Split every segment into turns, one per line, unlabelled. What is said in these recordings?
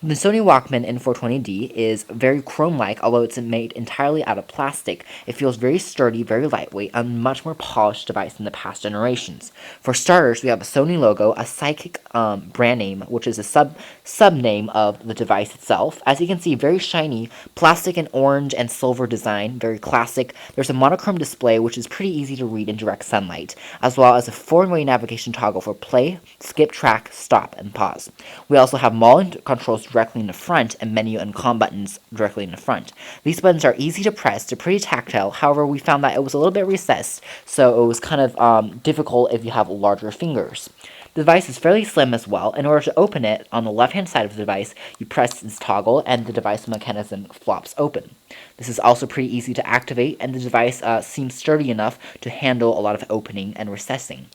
The Sony Walkman N420D is very chrome-like, although it's made entirely out of plastic. It feels very sturdy, very lightweight, and a much more polished device than the past generations. For starters, we have a Sony logo, a Psychic brand name, which is a sub-name of the device itself. As you can see, very shiny, plastic and orange and silver design, very classic. There's a monochrome display, which is pretty easy to read in direct sunlight, as well as a four-way navigation toggle for play, skip track, stop, and pause. We also have volume controls directly in the front and menu and com buttons directly in the front. These buttons are easy to press, they're pretty tactile, however we found that it was a little bit recessed, so it was kind of difficult if you have larger fingers. The device is fairly slim as well. In order to open it, on the left hand side of the device, you press this toggle and the device mechanism flops open. This is also pretty easy to activate, and the device seems sturdy enough to handle a lot of opening and recessing.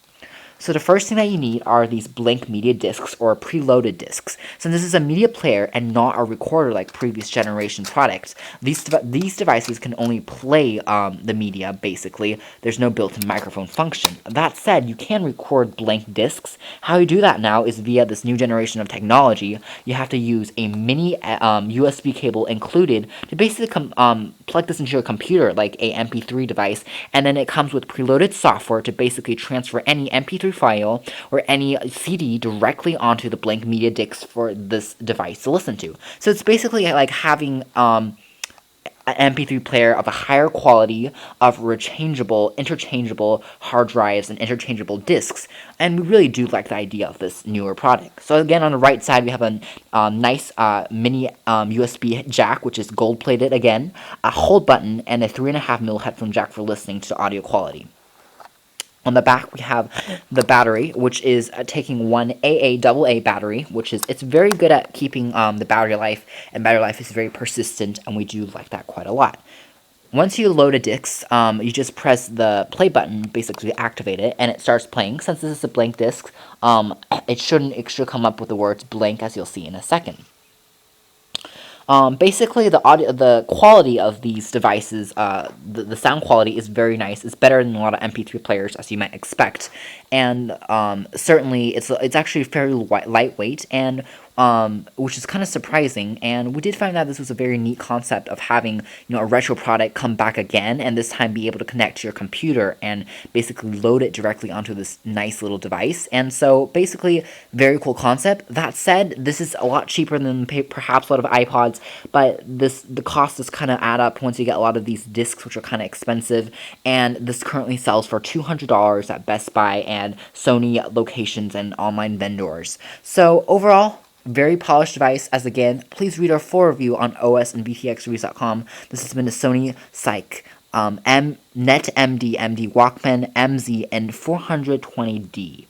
So the first thing that you need are these blank media discs or preloaded discs. Since this is a media player and not a recorder like previous generation products, these devices can only play the media, basically. There's no built-in microphone function. That said, you can record blank discs. How you do that now is via this new generation of technology. You have to use a mini USB cable included to basically plug this into your computer like a MP3 device, and then it comes with preloaded software to basically transfer any MP3 file or any CD directly onto the blank media discs for this device to listen to. So it's basically like having an MP3 player of a higher quality of interchangeable hard drives and interchangeable discs, and we really do like the idea of this newer product. So again, on the right side we have a nice mini USB jack, which is gold plated again, a hold button, and a 3.5mm headphone jack for listening to audio quality. On the back, we have the battery, which is taking one AA battery, it's very good at keeping the battery life, and battery life is very persistent, and we do like that quite a lot. Once you load a disc, you just press the play button, basically to activate it, and it starts playing. Since this is a blank disc, it should come up with the words blank, as you'll see in a second. Basically, the quality of these devices, the sound quality is very nice. It's better than a lot of MP3 players, as you might expect, and certainly it's actually fairly lightweight, and which is kind of surprising. And we did find that this was a very neat concept of having a retro product come back again, and this time be able to connect to your computer and basically load it directly onto this nice little device. And so basically, very cool concept. That said, this is a lot cheaper than perhaps a lot of iPods, but the cost does kind of add up once you get a lot of these discs, which are kind of expensive. And this currently sells for $200 at Best Buy and Sony locations and online vendors. So overall, very polished device. As again, please read our full review on OS and VTXreviews.com. This has been the Sony Psyc MZ-N420D Walkman MZ-N420D.